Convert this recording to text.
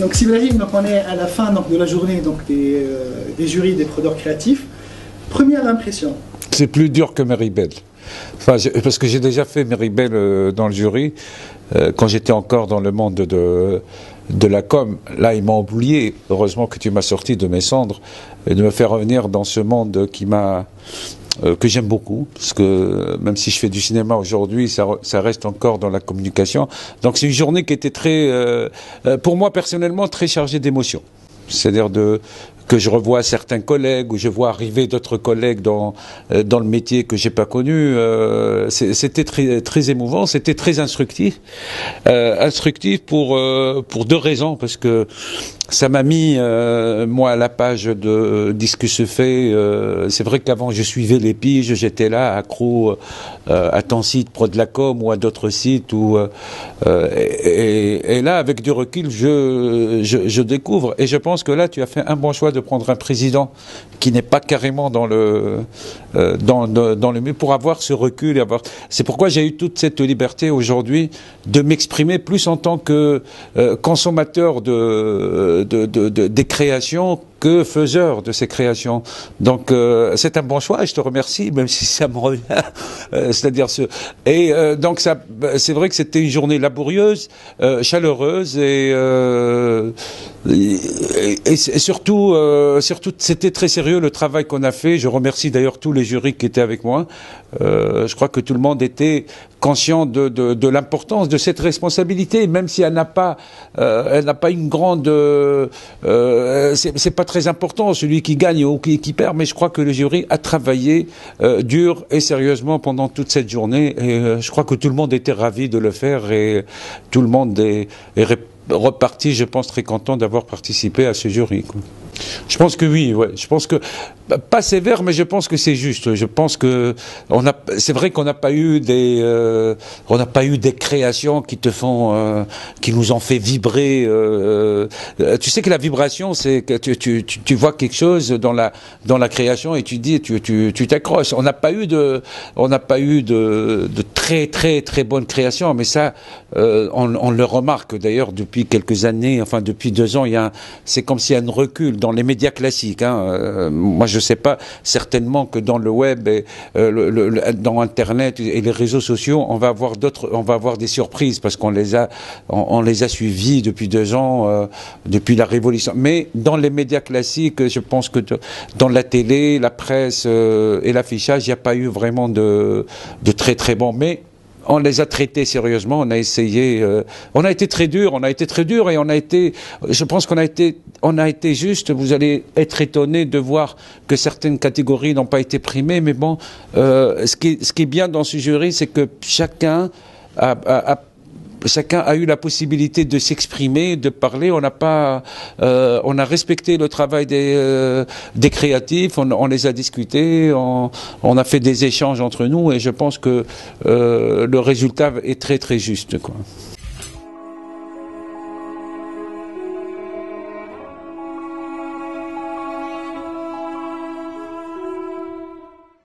Donc Sibrahim, donc on est à la fin donc, de la journée donc, des jurys des prodeurs créatifs. Première impression. C'est plus dur que Meribel. Enfin, parce que j'ai déjà fait Meribel dans le jury, quand j'étais encore dans le monde de la com. Là, ils m'ont oublié. Heureusement que tu m'as sorti de mes cendres et de me faire revenir dans ce monde que j'aime beaucoup, parce que même si je fais du cinéma aujourd'hui, ça reste encore dans la communication. Donc c'est une journée qui était pour moi personnellement, très chargée d'émotions. C'est-à-dire que je revois certains collègues, ou je vois arriver d'autres collègues dans le métier que j'ai pas connu. C'était très émouvant, c'était très instructif. Instructif pour deux raisons, parce que ça m'a mis, moi, à la page de Disque se fait. C'est vrai qu'avant, je suivais les piges, j'étais là, accro à ton site, Prodlacom, ou à d'autres sites. Et là, avec du recul, je découvre. Et je pense que là, tu as fait un bon choix de prendre un président qui n'est pas carrément dans le milieu, pour avoir ce recul. C'est pourquoi j'ai eu toute cette liberté aujourd'hui de m'exprimer plus en tant que consommateur des créations que faiseur de ces créations. Donc c'est un bon choix et je te remercie, même si ça me revient. Donc c'est vrai que c'était une journée laborieuse, chaleureuse et surtout c'était très sérieux le travail qu'on a fait. Je remercie d'ailleurs tous les jurys qui étaient avec moi. Je crois que tout le monde était conscient de l'importance de cette responsabilité, même si elle n'a pas une grande c'est pas très important celui qui gagne ou qui perd, mais je crois que le jury a travaillé dur et sérieusement pendant toute cette journée et je crois que tout le monde était ravi de le faire et tout le monde est reparti, je pense, très content d'avoir participé à ce jury, quoi. Je pense que oui, ouais. Je pense que pas sévère, mais je pense que c'est juste. Je pense que c'est vrai qu'on n'a pas eu des créations qui qui nous ont fait vibrer. Tu sais que la vibration, c'est que tu vois quelque chose dans la création et tu dis, tu t'accroches. On n'a pas eu de très très très bonnes créations, mais ça, on le remarque d'ailleurs depuis quelques années. Enfin, depuis 2 ans, c'est comme s'il y a un recul dans les médias classiques. Moi, je sais pas, certainement que dans le web, et, dans Internet et les réseaux sociaux, on va avoir des surprises parce qu'on les a suivis depuis 2 ans, depuis la Révolution. Mais dans les médias classiques, je pense que dans la télé, la presse et l'affichage, il n'y a pas eu vraiment de très très bons. Mais on les a traités sérieusement, on a essayé, on a été très dur et je pense qu'on a été juste. Vous allez être étonné de voir que certaines catégories n'ont pas été primées, mais bon, ce qui est bien dans ce jury, c'est que chacun a eu la possibilité de s'exprimer, de parler. On a respecté le travail des créatifs. On les a discutés. On a fait des échanges entre nous et je pense que le résultat est très très juste, quoi.